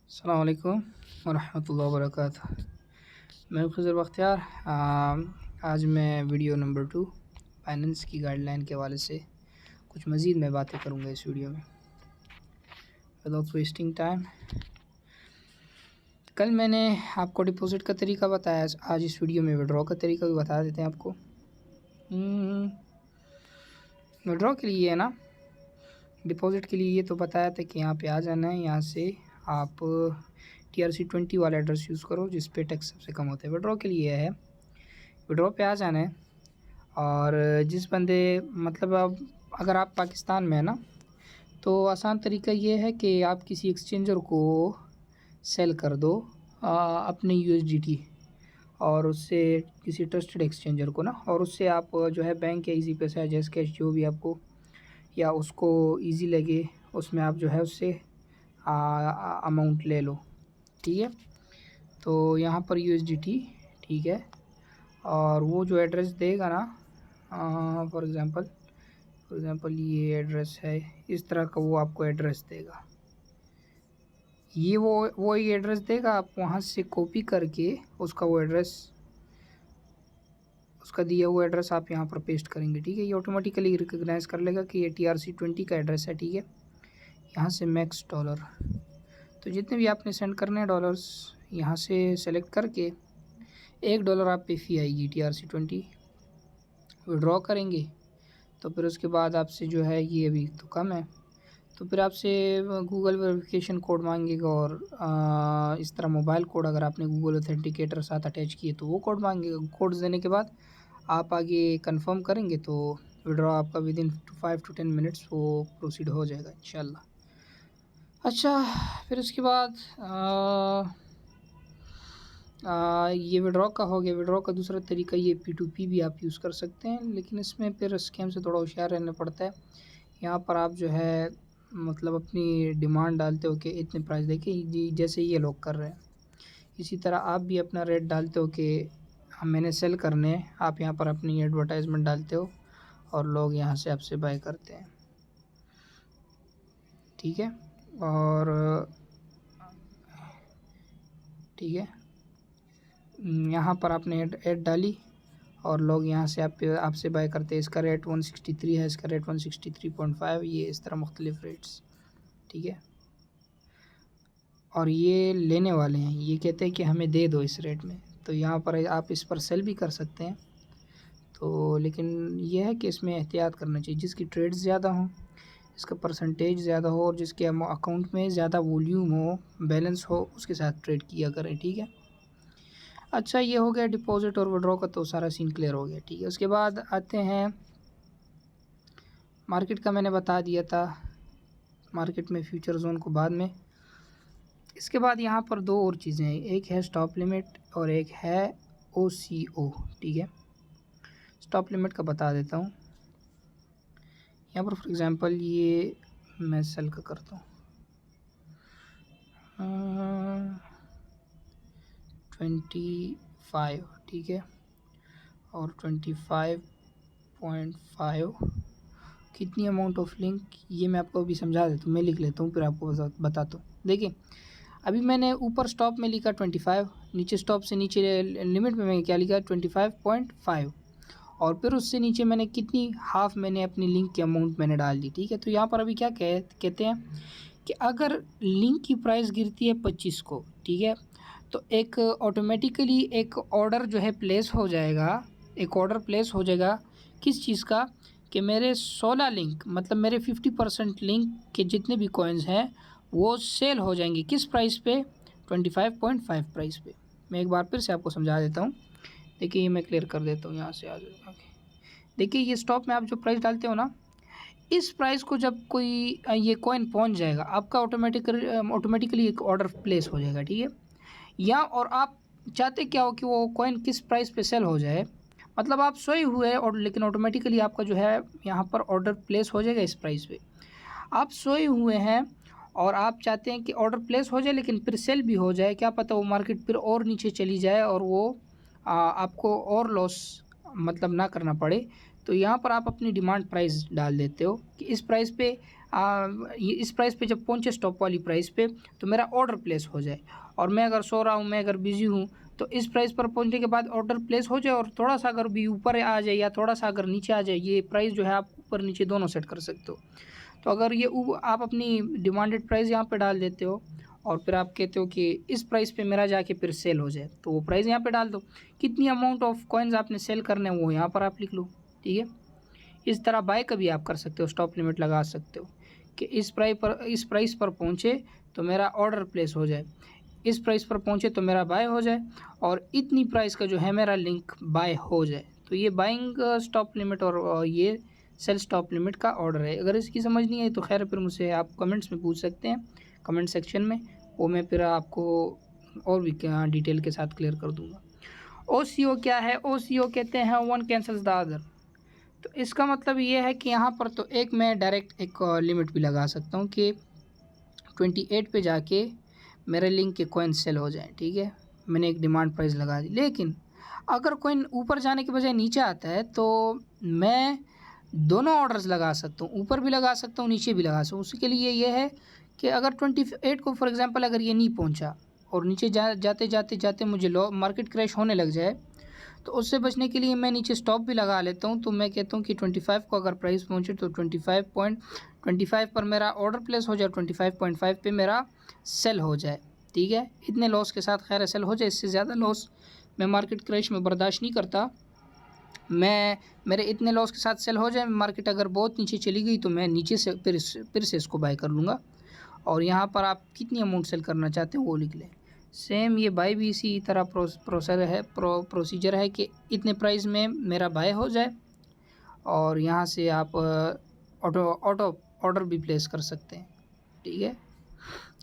अस्सलाम वालेकुम वरहमतुल्लाहि वबरकातुह। मैं खज़र बख्तियार। आज मैं वीडियो नंबर 2 फाइनेंस की गाइडलाइन के हवाले से कुछ मज़ीद मैं बातें करूँगा इस वीडियो में। विदाउट वेस्टिंग टाइम, कल मैंने आपको डिपॉज़िट का तरीका बताया, आज इस वीडियो में विड्रॉ का तरीका भी बता देते हैं आपको। विड्रॉ के लिए है ना, डिपॉज़िट के लिए ये तो बताया था कि यहाँ पे आ जाना है, यहाँ से आप TRC20 वाला एड्रेस यूज़ करो जिस पे टैक्स सबसे कम होता है। विड्रॉ के लिए है, विड्रॉ पे आ जाना है। और जिस बंदे मतलब अब अगर आप पाकिस्तान में है ना, तो आसान तरीका ये है कि आप किसी एक्सचेंजर को सेल कर दो अपने USDT, और उससे किसी ट्रस्टेड एक्सचेंजर को ना, और उससे आप जो है बैंक या इजी पैसा या जैस कैश जो भी आपको या उसको इजी लगे उसमें आप जो है उससे अमाउंट ले लो। ठीक है, तो यहाँ पर USDT ठीक है, और वो जो एड्रेस देगा ना, फॉर एग्ज़ाम्पल ये एड्रेस है, इस तरह का वो आपको एड्रेस देगा। ये वो ही एड्रेस देगा, आप वहाँ से कॉपी करके उसका वो एड्रेस, उसका दिया हुआ एड्रेस आप यहाँ पर पेस्ट करेंगे। ठीक है, ये ऑटोमेटिकली रिकग्नाइज़ कर लेगा कि ये TRC20 का एड्रेस है। ठीक है, यहाँ से मैक्स डॉलर, तो जितने भी आपने सेंड करने हैं डॉलर्स यहाँ से सेलेक्ट करके $1 आप पे फ़ी आएगी TRC20। विड्रॉ करेंगे तो फिर उसके बाद आपसे जो है ये अभी तो कम है, तो फिर आपसे गूगल वेरिफिकेशन कोड मांगेगा, और इस तरह मोबाइल कोड अगर आपने गूगल ऑथेंटिकेटर साथ अटैच किए तो वो कोड मांगेगा। कोड देने के बाद आप आगे कंफर्म करेंगे तो विड्रॉ आपका विदिन 5 to 10 मिनट्स वो प्रोसीड हो जाएगा इंशाल्लाह। अच्छा, फिर उसके बाद ये विड्रॉ का हो गया। विड्रॉ का दूसरा तरीका ये P2P भी आप यूज़ कर सकते हैं, लेकिन इसमें फिर स्कैम से थोड़ा होशियार रहना पड़ता है। यहाँ पर आप जो है मतलब अपनी डिमांड डालते हो कि इतने प्राइस देके जी, जैसे ये लोग कर रहे हैं, इसी तरह आप भी अपना रेट डालते हो कि मैंने सेल करने हैं। आप यहाँ पर अपनी एडवर्टाइजमेंट डालते हो और लोग यहाँ से आपसे बाय करते हैं। ठीक है, और ठीक है, यहाँ पर आपने ऐड डाली और लोग यहाँ से आपसे बाय करते हैं। इसका रेट 163 है, इसका रेट 163.5, ये इस तरह मुख्तलिफ रेट्स। ठीक है, और ये लेने वाले हैं, ये कहते हैं कि हमें दे दो इस रेट में, तो यहाँ पर आप इस पर सेल भी कर सकते हैं। तो लेकिन ये है कि इसमें एहतियात करना चाहिए, जिसकी ट्रेड्स ज़्यादा हों, इसका परसेंटेज ज़्यादा हो और जिसके अकाउंट में ज़्यादा वॉल्यूम हो, बैलेंस हो, उसके साथ ट्रेड किया करें। ठीक है, अच्छा, ये हो गया डिपॉजिट और विड्रॉ का, तो सारा सीन क्लियर हो गया। ठीक है, उसके बाद आते हैं मार्केट का, मैंने बता दिया था मार्केट में फ्यूचर जोन को बाद में। इसके बाद यहाँ पर दो और चीज़ें हैं, एक है स्टॉप लिमिट और एक है OCO। ठीक है, स्टॉप लिमिट का बता देता हूँ। यहाँ पर फॉर एग्ज़ाम्पल ये मैं सेल का करता हूँ 25। ठीक है, और 25.5 कितनी अमाउंट ऑफ लिंक, ये मैं आपको अभी समझा देता हूँ, मैं लिख लेता हूँ फिर आपको बताता हूँ। देखिए, अभी मैंने ऊपर स्टॉप में लिखा 25, नीचे स्टॉप से नीचे लिमिट में मैंने क्या लिखा 25.5, और फिर उससे नीचे मैंने कितनी हाफ़ मैंने अपनी लिंक की अमाउंट मैंने डाल दी। ठीक है, तो यहाँ पर अभी क्या कहते हैं कि अगर लिंक की प्राइस गिरती है 25 को, ठीक है, तो एक ऑटोमेटिकली एक ऑर्डर जो है प्लेस हो जाएगा, एक ऑर्डर प्लेस हो जाएगा किस चीज़ का, कि मेरे 16 लिंक मतलब मेरे 50% लिंक के जितने भी कॉइन्स हैं वो सेल हो जाएंगे किस प्राइस पे, 25.5 प्राइस पे। मैं एक बार फिर से आपको समझा देता हूँ। देखिए, ये मैं क्लियर कर देता हूँ, यहाँ से आ जाएगा। देखिए, ये स्टॉप में आप जो प्राइस डालते हो ना, इस प्राइस को जब कोई ये कॉइन पहुँच जाएगा आपका ऑटोमेटिकली एक ऑर्डर प्लेस हो जाएगा। ठीक है, या और आप चाहते क्या हो कि वो कॉइन किस प्राइस पे सेल हो जाए, मतलब आप सोए हुए हैं और लेकिन ऑटोमेटिकली आपका जो है यहाँ पर ऑर्डर प्लेस हो जाएगा इस प्राइस पे। आप सोए हुए हैं और आप चाहते हैं कि ऑर्डर प्लेस हो जाए लेकिन फिर सेल भी हो जाए, क्या पता वो मार्केट फिर और नीचे चली जाए और वो आपको और लॉस मतलब ना करना पड़े। तो यहाँ पर आप अपनी डिमांड प्राइस डाल देते हो कि इस प्राइस पे ये इस प्राइस पे जब पहुँचे स्टॉप वाली प्राइस पे, तो मेरा ऑर्डर प्लेस हो जाए। और मैं अगर सो रहा हूँ, मैं अगर बिज़ी हूँ, तो इस प्राइस पर पहुँचने के बाद ऑर्डर प्लेस हो जाए और थोड़ा-सा अगर भी ऊपर आ जाए या थोड़ा-सा अगर नीचे आ जाए, ये प्राइस जो है आप ऊपर नीचे दोनों सेट कर सकते हो। तो अगर ये आप अपनी डिमांडेड प्राइस यहाँ पे डाल देते हो और फिर आप कहते हो कि इस प्राइस पे मेरा जाके फिर सेल हो जाए, तो वो प्राइस यहाँ पे डाल दो। कितनी अमाउंट ऑफ कॉइन्स आपने सेल करने हैं वो यहाँ पर आप लिख लो, ठीक है। इस तरह बाय का भी आप कर सकते हो, स्टॉप लिमिट लगा सकते हो कि इस प्राइस पर पहुँचे तो मेरा ऑर्डर प्लेस हो जाए, इस प्राइस पर पहुँचे तो मेरा बाय हो जाए और इतनी प्राइस का जो है मेरा लिंक बाय हो जाए। तो ये बाइंग स्टॉप लिमिट और ये सेल स्टॉप लिमिट का ऑर्डर है। अगर इसकी समझ नहीं आई तो खैर फिर मुझसे आप कमेंट्स में पूछ सकते हैं, कमेंट सेक्शन में, वो मैं फिर आपको और भी डिटेल के साथ क्लियर कर दूँगा। ओसीओ क्या है? ओसीओ कहते हैं वन कैंसल्स द अदर। तो इसका मतलब ये है कि यहाँ पर तो एक मैं डायरेक्ट एक लिमिट भी लगा सकता हूँ कि 28 पे जाके मेरे लिंक के कॉइन सेल हो जाएँ, ठीक है। मैंने एक डिमांड प्राइस लगा दी, लेकिन अगर कॉइन ऊपर जाने के बजाय नीचे आता है तो मैं दोनों ऑर्डर्स लगा सकता हूँ, ऊपर भी लगा सकता हूँ, नीचे भी लगा सकता हूँ। उसके लिए ये है कि अगर 28 को फॉर एग्जांपल अगर ये नहीं पहुँचा और नीचे जाते मुझे मार्केट क्रैश होने लग जाए, तो उससे बचने के लिए मैं नीचे स्टॉप भी लगा लेता हूँ। तो मैं कहता हूँ कि 25 को अगर प्राइस पहुँचे तो 25 पर मेरा ऑर्डर प्लेस हो जाए, 25.5 पे मेरा सेल हो जाए, ठीक है। इतने लॉस के साथ खैर सेल हो जाए, इससे ज़्यादा लॉस मैं मार्केट क्रैश में बर्दाश्त नहीं करता। मेरे इतने लॉस के साथ सेल हो जाए, मार्केट अगर बहुत नीचे चली गई तो मैं नीचे से फिर से इसको बाय कर लूँगा। और यहाँ पर आप कितनी अमाउंट सेल करना चाहते हैं वो लिख लें। सेम ये बाय भी इसी तरह प्रोसीजर है कि इतने प्राइस में मेरा बाय हो जाए और यहाँ से आप ऑटो ऑर्डर भी प्लेस कर सकते हैं, ठीक है,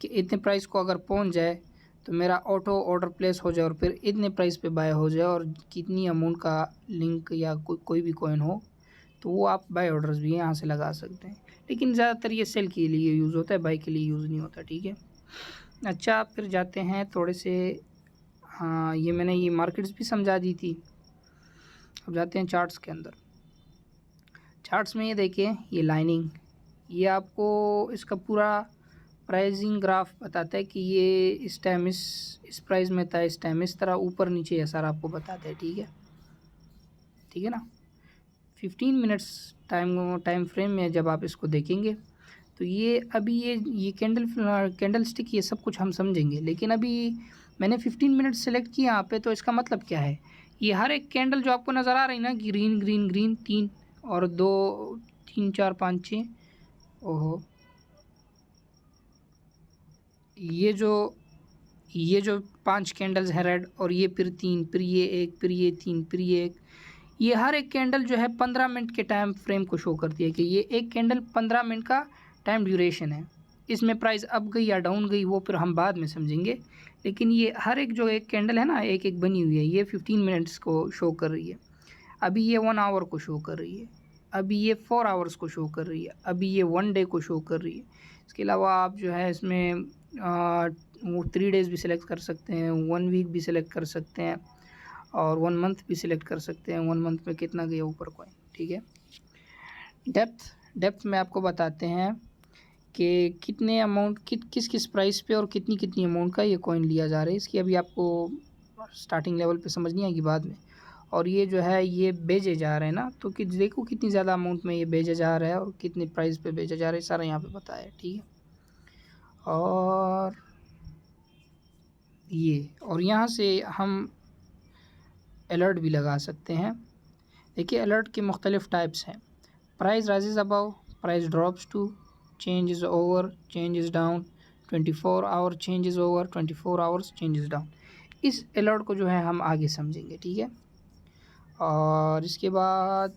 कि इतने प्राइस को अगर पहुँच जाए तो मेरा ऑटो ऑर्डर प्लेस हो जाए और फिर इतने प्राइस पे बाय हो जाए और कितनी अमाउंट का लिंक या कोई भी कॉइन हो तो वो आप बाय ऑर्डर्स भी यहाँ से लगा सकते हैं। लेकिन ज़्यादातर ये सेल के लिए यूज़ होता है, बाय के लिए यूज़ नहीं होता, ठीक है। अच्छा, फिर जाते हैं थोड़े से, हाँ ये मैंने ये मार्केट्स भी समझा दी थी। अब जाते हैं चार्ट्स के अंदर। चार्ट्स में ये देखिए, ये लाइनिंग, ये आपको इसका पूरा प्राइसिंग ग्राफ बताता है कि ये इस टाइम इस प्राइस में था, इस टाइम इस तरह ऊपर नीचे ये सारा आपको बताता है, ठीक है, ठीक है ना। 15 मिनट्स टाइम फ्रेम में जब आप इसको देखेंगे तो ये अभी ये कैंडल स्टिक ये सब कुछ हम समझेंगे, लेकिन अभी मैंने 15 मिनट सेलेक्ट किया यहाँ पे, तो इसका मतलब क्या है, ये हर एक कैंडल जो आपको नज़र आ रही ना, ग्रीन ग्रीन ग्रीन 3 और 2 3 4 5 6, ओहो, ये जो 5 कैंडल्स हैं रेड, और ये फिर 3, फिर ये 1, फिर ये 3, फिर ये 1, ये हर एक कैंडल जो है 15 मिनट के टाइम फ्रेम को शो करती है कि ये एक कैंडल 15 मिनट का टाइम ड्यूरेशन है। इसमें प्राइस अप गई या डाउन गई वो फिर हम बाद में समझेंगे, लेकिन ये हर एक जो एक कैंडल है ना, एक एक बनी हुई है, ये 15 मिनट्स को शो कर रही है। अभी ये 1 आवर को शो कर रही है, अभी ये 4 आवर्स को शो कर रही है, अभी ये 1 डे को शो कर रही है। इसके अलावा आप जो है इसमें वो 3 डेज़ भी सिलेक्ट कर सकते हैं, 1 वीक भी सिलेक्ट कर सकते हैं और 1 मंथ भी सिलेक्ट कर सकते हैं, 1 मंथ में कितना गया ऊपर कॉइन, ठीक है। डेप्थ में आपको बताते हैं कि कितने अमाउंट किस किस प्राइस पे और कितनी कितनी अमाउंट का ये कॉइन लिया जा रहा है। इसकी अभी आपको स्टार्टिंग लेवल पे समझ नहीं आएगी, बाद में। और ये जो है ये भेजे जा रहे हैं ना, तो कि देखो कितनी ज़्यादा अमाउंट में ये भेजा जा रहा है और कितने प्राइस पे भेजा जा रहा है, सारा यहाँ पे बताया है, ठीक है। और यहाँ से हम अलर्ट भी लगा सकते हैं। देखिए, अलर्ट के मुख्तलिफ़ टाइप्स हैं। Price rises above, price drops to, change is over, change is down, 24 hour change is over, 24 hours change is down. इस अलर्ट को जो है हम आगे समझेंगे, ठीक है। और इसके बाद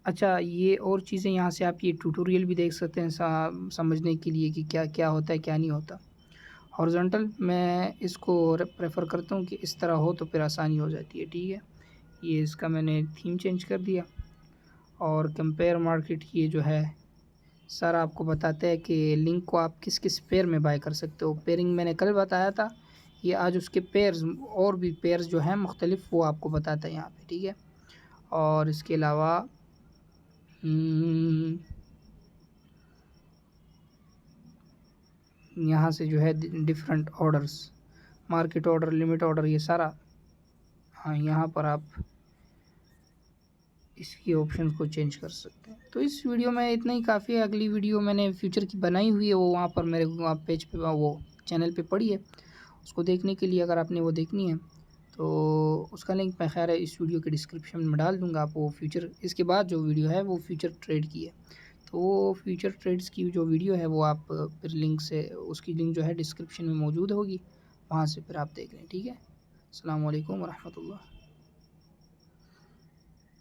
अच्छा, ये और चीज़ें यहाँ से आप ये ट्यूटोरियल भी देख सकते हैं समझने के लिए कि क्या क्या होता है, क्या नहीं होता। हॉरिजॉन्टल मैं इसको प्रेफर करता हूँ कि इस तरह हो तो फिर आसानी हो जाती है, ठीक है। ये इसका मैंने थीम चेंज कर दिया। और कंपेयर मार्केट ये जो है सारा आपको बताता है कि लिंक को आप किस किस पेयर में बाय कर सकते हो। पेयरिंग मैंने कल बताया था, ये आज उसके पेयर्स और भी पेयर्स जो हैं मुख्तलिफ वो आपको बताता है यहाँ पे, ठीक है। और इसके अलावा यहाँ से जो है different orders, market order, limit order, ये सारा, हाँ यहाँ पर आप इसकी ऑप्शन को चेंज कर सकते हैं। तो इस वीडियो में इतना ही काफ़ी है। अगली वीडियो मैंने फ्यूचर की बनाई हुई है, वो वहाँ पर मेरे पेज पे, वो चैनल पे पड़ी है। उसको देखने के लिए, अगर आपने वो देखनी है तो उसका लिंक मैं खैर इस वीडियो के डिस्क्रिप्शन में डाल दूँगा। आप वो फ्यूचर, इसके बाद जो वीडियो है वो फ्यूचर ट्रेड की है, तो वो फ्यूचर ट्रेड्स की जो वीडियो है वो आप फिर लिंक से, उसकी लिंक जो है डिस्क्रिप्शन में मौजूद होगी, वहाँ से फिर आप देख लें। ठीक है। अस्सलाम वालेकुम वरहमतुल्लाह।